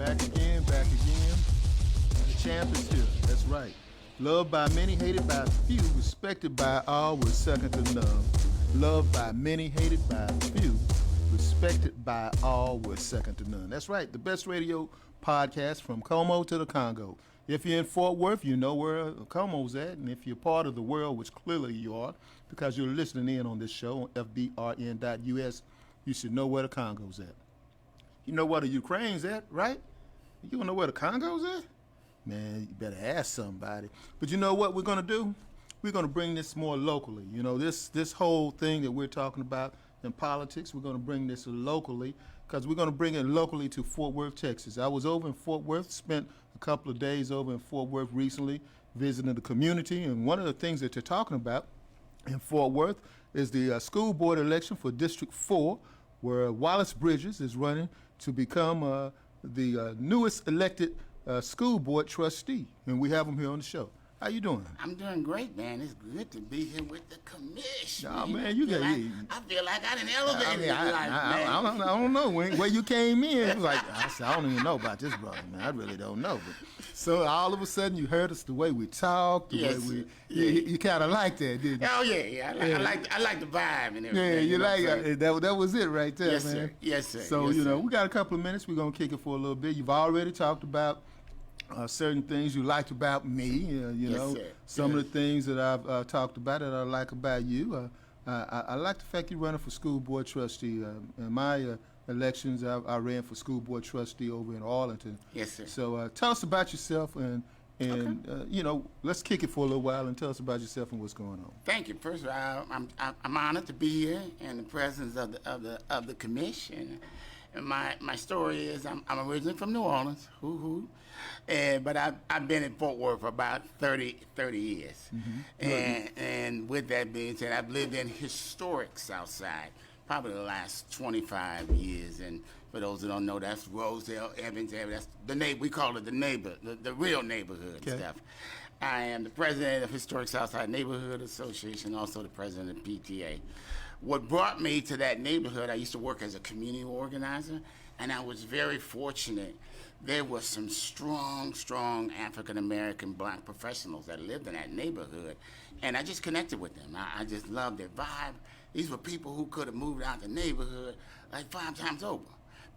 Back again, back again. The champ is here. That's right. Loved by many, hated by few, respected by all, was second to none. Loved by many, hated by few, respected by all, was second to none. That's right. The best radio podcast from Como to the Congo. If you're in Fort Worth, you know where Como's at. And if you're part of the world, which clearly you are, because you're listening in on this show on fbrn.us, you should know where the Congo's at. You know where the Ukraine's at, right? You don't know where the Congo's at? Man, you better ask somebody. But you know what we're going to do? We're going to bring this more locally. You know, this whole thing that we're talking about in politics, we're going to bring this locally because we're going to bring it locally to Fort Worth, Texas. I was over in Fort Worth, spent a couple of days over in Fort Worth recently visiting the community, and one of the things that they're talking about in Fort Worth is the school board election for District 4, where Wallace Bridges is running to become the newest elected school board trustee, and we have him here on the show. How you doing? I'm doing great, man. It's good to be here with the commission. Oh, man, you got I feel like I done elevated I don't know. Where you came in, it was like, I said, I don't even know about this brother, man. I really don't know. But, so all of a sudden, you heard us the way we talked, the way we, you kind of like that, didn't you? Oh, yeah. I like the vibe and everything. Yeah, you like that was it right there, yes, man. Sir. Yes, sir. So, yes, you know, sir. we got a couple of minutes. We're going to kick it for a little bit. You've already talked about certain things you liked about me, you know, sir. some of the things that I've talked about that I like about you. I like the fact you're running for school board trustee. In my elections, I ran for school board trustee over in Arlington. Yes, sir. So tell us about yourself and okay. You know, let's kick it for a little while and tell us about yourself and what's going on. Thank you. First of all, I'm honored to be here in the presence of the commission. And my story is I'm originally from New Orleans, but I've been in Fort Worth for about 30 years. Mm-hmm. And with that being said, I've lived in historic Southside probably the last 25 years. And for those who don't know, that's Rosedale, Evans, that's the we call it the real neighborhood stuff. I am the president of Historic Southside Neighborhood Association, also the president of PTA. What brought me to that neighborhood, I used to work as a community organizer, and I was very fortunate. There were some strong African-American black professionals that lived in that neighborhood, and I just connected with them. I just loved their vibe. These were people who could have moved out the neighborhood like 5 times over,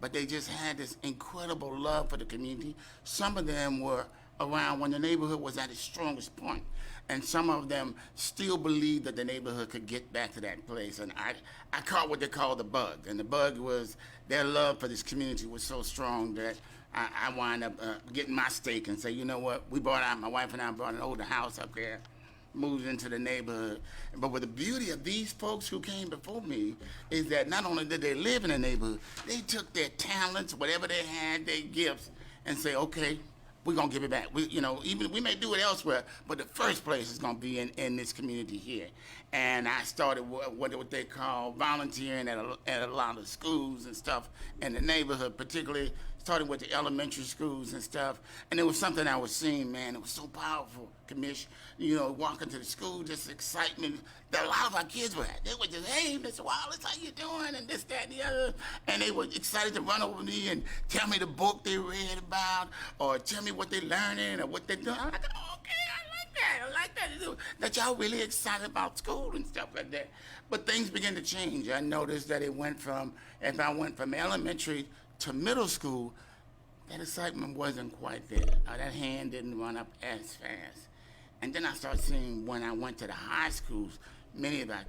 but they just had this incredible love for the community. Some of them were around when the neighborhood was at its strongest point. And some of them still believed that the neighborhood could get back to that place. And I caught what they call the bug. And the bug was their love for this community was so strong that I wound up getting my stake and say, you know what, my wife and I bought an older house up there, moved into the neighborhood. But with the beauty of these folks who came before me is that not only did they live in the neighborhood, they took their talents, whatever they had, their gifts, and say, okay, we're going to give it back. We may do it elsewhere, but the first place is going to be in this community here. And I started what they call volunteering at a lot of schools and stuff in the neighborhood, particularly starting with the elementary schools and stuff. And it was something I was seeing, man. It was so powerful, Commish. You know, walking to the school, just excitement that a lot of our kids were at. They were just, hey, Mr. Wallace, how you doing? And this, that, and the other. And they were excited to run over me and tell me the book they read about or tell me what they're learning or what they're doing. I'm like, oh, okay, I like that. That y'all really excited about school and stuff like that. But things began to change. I noticed that if I went from elementary to middle school, that excitement wasn't quite there. That hand didn't run up as fast. And then I started seeing when I went to the high schools, many of our